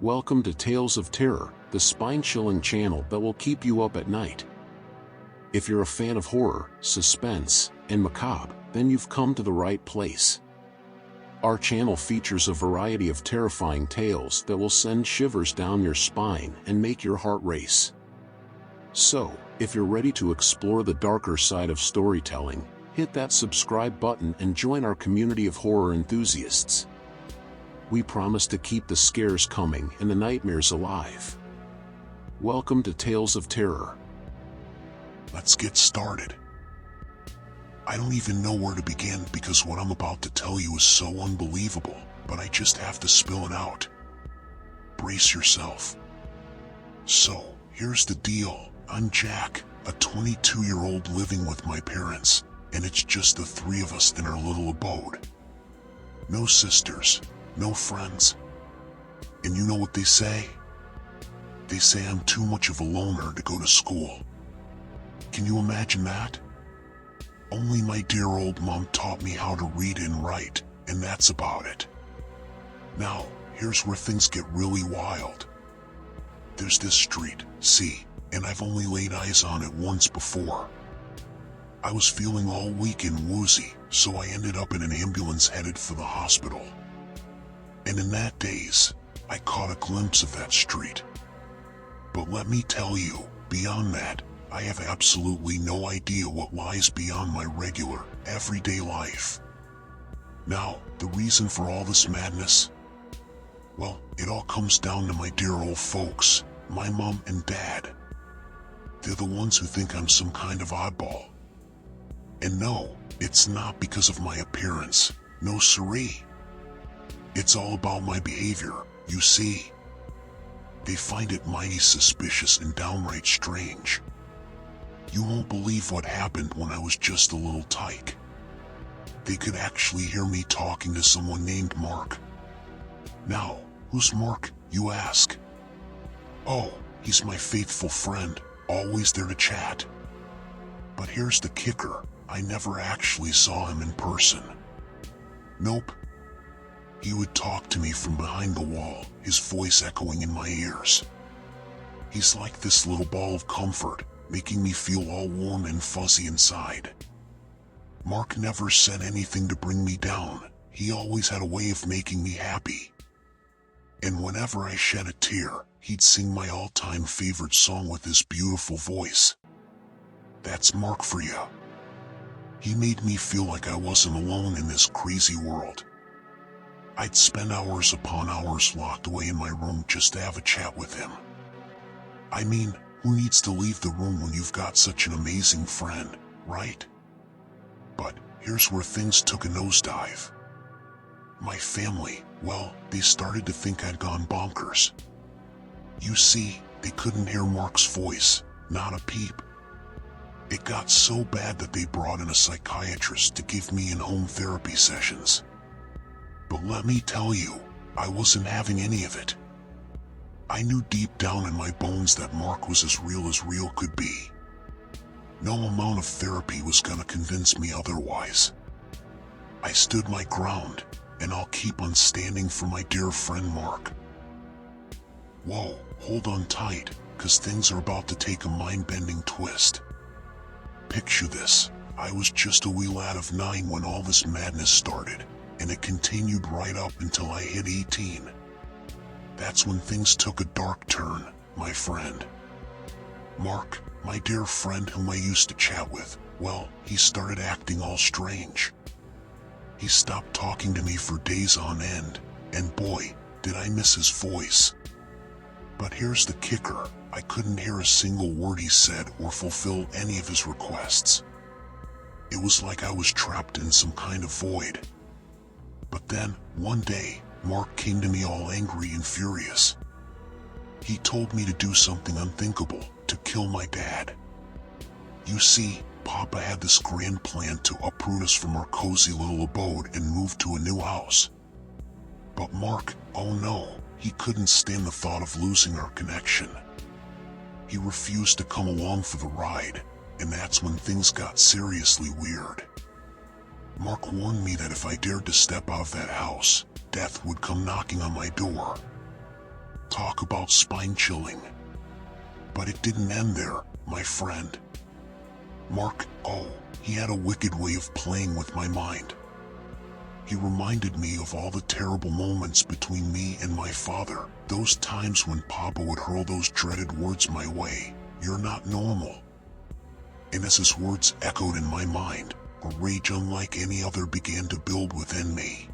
Welcome to Tales of Terror, the spine-chilling channel that will keep you up at night. If you're a fan of horror, suspense, and macabre, then you've come to the right place. Our channel features a variety of terrifying tales that will send shivers down your spine and make your heart race. So, if you're ready to explore the darker side of storytelling, hit that subscribe button and join our community of horror enthusiasts. We promise to keep the scares coming and the nightmares alive. Welcome to Tales of Terror. Let's get started. I don't even know where to begin because what I'm about to tell you is so unbelievable, but I just have to spill it out. Brace yourself. So, here's the deal. I'm Jack, a 22-year-old living with my parents, and it's just the three of us in our little abode. No sisters, no friends. And you know what they say? They say I'm too much of a loner to go to school. Can you imagine that? Only my dear old mom taught me how to read and write, and that's about it. Now, here's where things get really wild. There's this street, see, and I've only laid eyes on it once before. I was feeling all weak and woozy, so I ended up in an ambulance headed for the hospital. And in that daze, I caught a glimpse of that street. But let me tell you, beyond that, I have absolutely no idea what lies beyond my regular, everyday life. Now, the reason for all this madness? Well, it all comes down to my dear old folks, my mom and dad. They're the ones who think I'm some kind of oddball. And no, it's not because of my appearance, no siree. It's all about my behavior, you see. They find it mighty suspicious and downright strange. You won't believe what happened when I was just a little tyke. They could actually hear me talking to someone named Mark. Now, who's Mark, you ask? Oh, he's my faithful friend, always there to chat. But here's the kicker, I never actually saw him in person. Nope. He would talk to me from behind the wall, his voice echoing in my ears. He's like this little ball of comfort, making me feel all warm and fuzzy inside. Mark never said anything to bring me down, he always had a way of making me happy. And whenever I shed a tear, he'd sing my all-time favorite song with his beautiful voice. That's Mark for you. He made me feel like I wasn't alone in this crazy world. I'd spend hours upon hours locked away in my room just to have a chat with him. I mean, who needs to leave the room when you've got such an amazing friend, right? But here's where things took a nosedive. My family, well, they started to think I'd gone bonkers. You see, they couldn't hear Mark's voice, not a peep. It got so bad that they brought in a psychiatrist to give me in-home therapy sessions. But let me tell you, I wasn't having any of it. I knew deep down in my bones that Mark was as real could be. No amount of therapy was gonna convince me otherwise. I stood my ground, and I'll keep on standing for my dear friend Mark. Whoa, hold on tight, cause things are about to take a mind-bending twist. Picture this, I was just a wee lad of 9 when all this madness started, and it continued right up until I hit 18. That's when things took a dark turn, my friend. Mark, my dear friend whom I used to chat with, well, he started acting all strange. He stopped talking to me for days on end, and boy, did I miss his voice. But here's the kicker, I couldn't hear a single word he said or fulfill any of his requests. It was like I was trapped in some kind of void. But then, one day, Mark came to me all angry and furious. He told me to do something unthinkable, to kill my dad. You see, Papa had this grand plan to uproot us from our cozy little abode and move to a new house. But Mark, oh no, he couldn't stand the thought of losing our connection. He refused to come along for the ride, and that's when things got seriously weird. Mark warned me that if I dared to step out of that house, death would come knocking on my door. Talk about spine-chilling. But it didn't end there, my friend. Mark, he had a wicked way of playing with my mind. He reminded me of all the terrible moments between me and my father, those times when Papa would hurl those dreaded words my way, "You're not normal." And as his words echoed in my mind, a rage unlike any other began to build within me.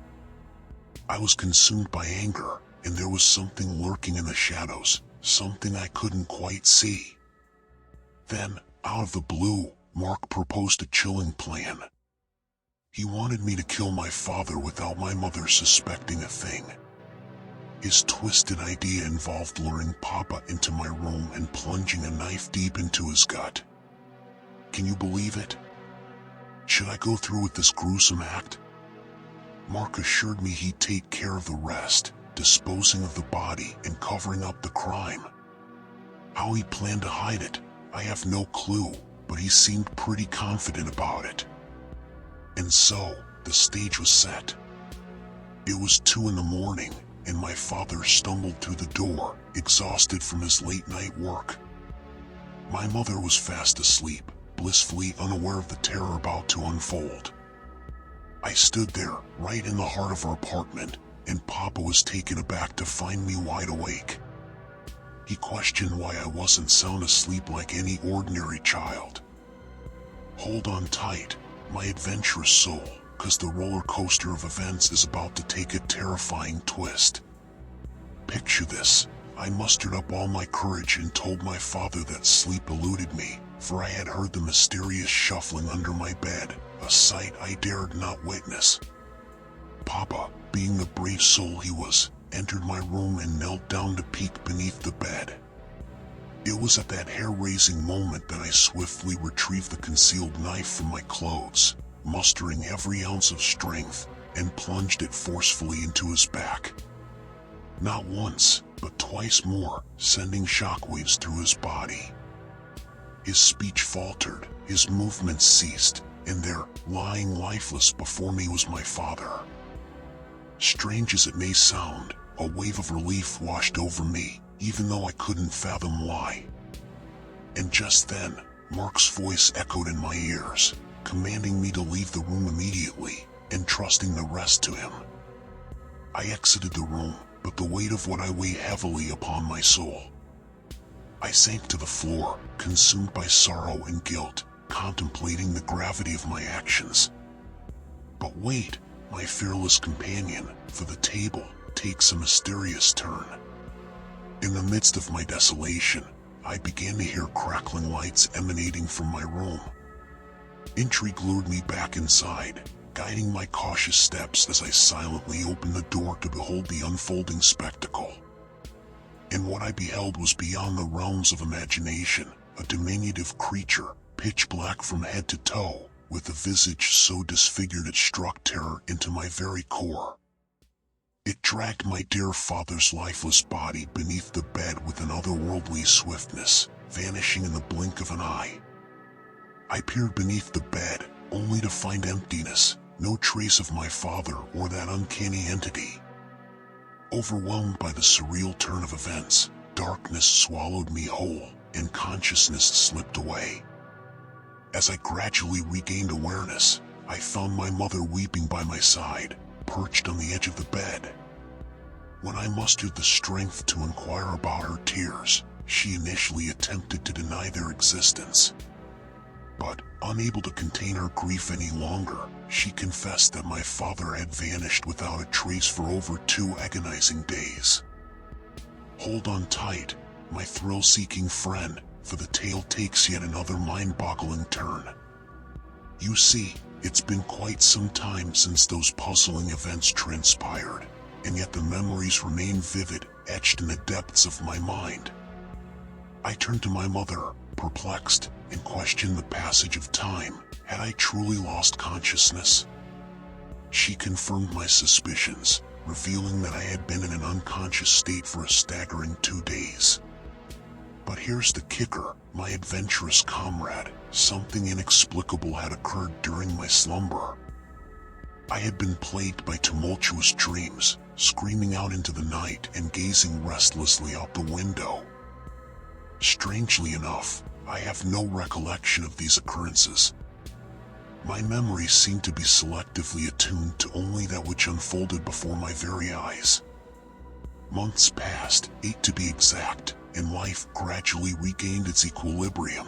I was consumed by anger, and there was something lurking in the shadows, something I couldn't quite see. Then, out of the blue, Mark proposed a chilling plan. He wanted me to kill my father without my mother suspecting a thing. His twisted idea involved luring Papa into my room and plunging a knife deep into his gut. Can you believe it? Should I go through with this gruesome act? Mark assured me he'd take care of the rest, disposing of the body and covering up the crime. How he planned to hide it, I have no clue, but he seemed pretty confident about it. And so, the stage was set. It was 2 a.m, and my father stumbled through the door, exhausted from his late-night work. My mother was fast asleep, blissfully unaware of the terror about to unfold. I stood there, right in the heart of our apartment, and Papa was taken aback to find me wide awake. He questioned why I wasn't sound asleep like any ordinary child. Hold on tight, my adventurous soul, 'cause the roller coaster of events is about to take a terrifying twist. Picture this. I mustered up all my courage and told my father that sleep eluded me, for I had heard the mysterious shuffling under my bed, a sight I dared not witness. Papa, being the brave soul he was, entered my room and knelt down to peek beneath the bed. It was at that hair-raising moment that I swiftly retrieved the concealed knife from my clothes, mustering every ounce of strength, and plunged it forcefully into his back. Not once, but twice more, sending shockwaves through his body. His speech faltered, his movements ceased, and there, lying lifeless before me was my father. Strange as it may sound, a wave of relief washed over me, even though I couldn't fathom why. And just then, Mark's voice echoed in my ears, commanding me to leave the room immediately, entrusting the rest to him. I exited the room, but the weight of what I weighed heavily upon my soul. I sank to the floor, consumed by sorrow and guilt, contemplating the gravity of my actions. But wait, my fearless companion, for the table takes a mysterious turn. In the midst of my desolation, I began to hear crackling lights emanating from my room. Intrigue lured me back inside, guiding my cautious steps as I silently opened the door to behold the unfolding spectacle. And what I beheld was beyond the realms of imagination, a diminutive creature, pitch black from head to toe, with a visage so disfigured it struck terror into my very core. It dragged my dear father's lifeless body beneath the bed with an otherworldly swiftness, vanishing in the blink of an eye. I peered beneath the bed, only to find emptiness, no trace of my father or that uncanny entity. Overwhelmed by the surreal turn of events, darkness swallowed me whole, and consciousness slipped away. As I gradually regained awareness, I found my mother weeping by my side, perched on the edge of the bed. When I mustered the strength to inquire about her tears, she initially attempted to deny their existence. But, unable to contain her grief any longer, she confessed that my father had vanished without a trace for over 2 agonizing days. Hold on tight, my thrill-seeking friend, for the tale takes yet another mind-boggling turn. You see, it's been quite some time since those puzzling events transpired, and yet the memories remain vivid, etched in the depths of my mind. I turned to my mother, perplexed, and questioned the passage of time. Had I truly lost consciousness? She confirmed my suspicions, revealing that I had been in an unconscious state for a staggering 2 days. But here's the kicker, my adventurous comrade, something inexplicable had occurred during my slumber. I had been plagued by tumultuous dreams, screaming out into the night and gazing restlessly out the window. Strangely enough, I have no recollection of these occurrences. My memories seem to be selectively attuned to only that which unfolded before my very eyes. Months passed, 8 to be exact, and life gradually regained its equilibrium.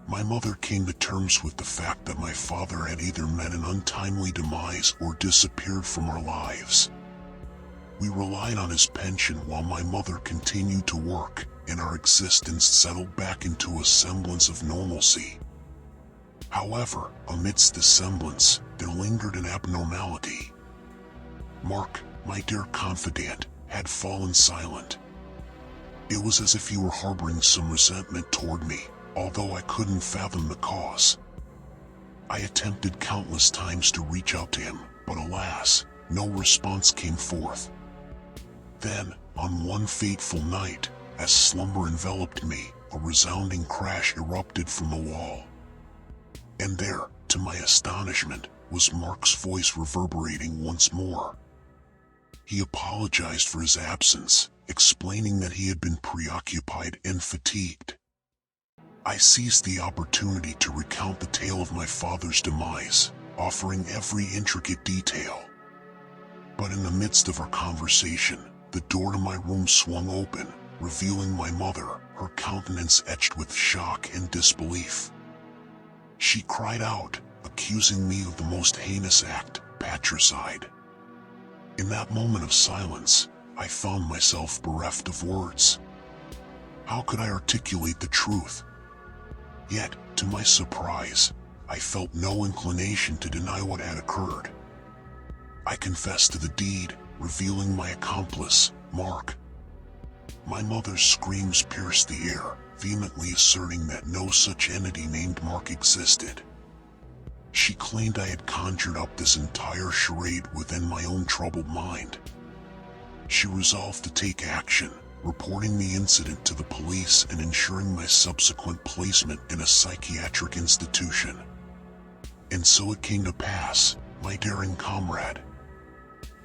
My mother came to terms with the fact that my father had either met an untimely demise or disappeared from our lives. We relied on his pension while my mother continued to work, and our existence settled back into a semblance of normalcy. However, amidst the semblance, there lingered an abnormality. Mark, my dear confidant, had fallen silent. It was as if he were harboring some resentment toward me, although I couldn't fathom the cause. I attempted countless times to reach out to him, but alas, no response came forth. Then, on one fateful night, as slumber enveloped me, a resounding crash erupted from the wall. And there, to my astonishment, was Mark's voice reverberating once more. He apologized for his absence, explaining that he had been preoccupied and fatigued. I seized the opportunity to recount the tale of my father's demise, offering every intricate detail. But in the midst of our conversation, the door to my room swung open, revealing my mother, her countenance etched with shock and disbelief. She cried out, accusing me of the most heinous act, patricide. In that moment of silence, I found myself bereft of words. How could I articulate the truth? Yet, to my surprise, I felt no inclination to deny what had occurred. I confessed to the deed, revealing my accomplice, Mark. My mother's screams pierced the air, vehemently asserting that no such entity named Mark existed. She claimed I had conjured up this entire charade within my own troubled mind. She resolved to take action, reporting the incident to the police and ensuring my subsequent placement in a psychiatric institution. And so it came to pass, my daring comrade.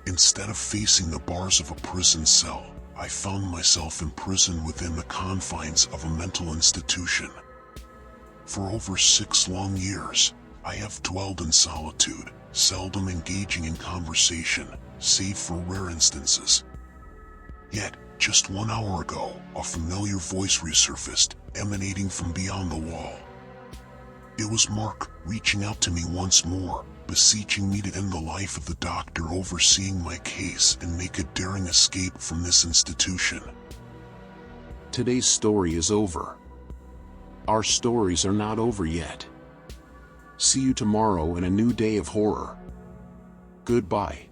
Instead of facing the bars of a prison cell, I found myself imprisoned within the confines of a mental institution. For over 6 long years, I have dwelled in solitude, seldom engaging in conversation, save for rare instances. Yet, just 1 hour ago, a familiar voice resurfaced, emanating from beyond the wall. It was Mark, reaching out to me once more, beseeching me to end the life of the doctor overseeing my case and make a daring escape from this institution. Today's story is over. Our stories are not over yet. See you tomorrow in a new day of horror. Goodbye.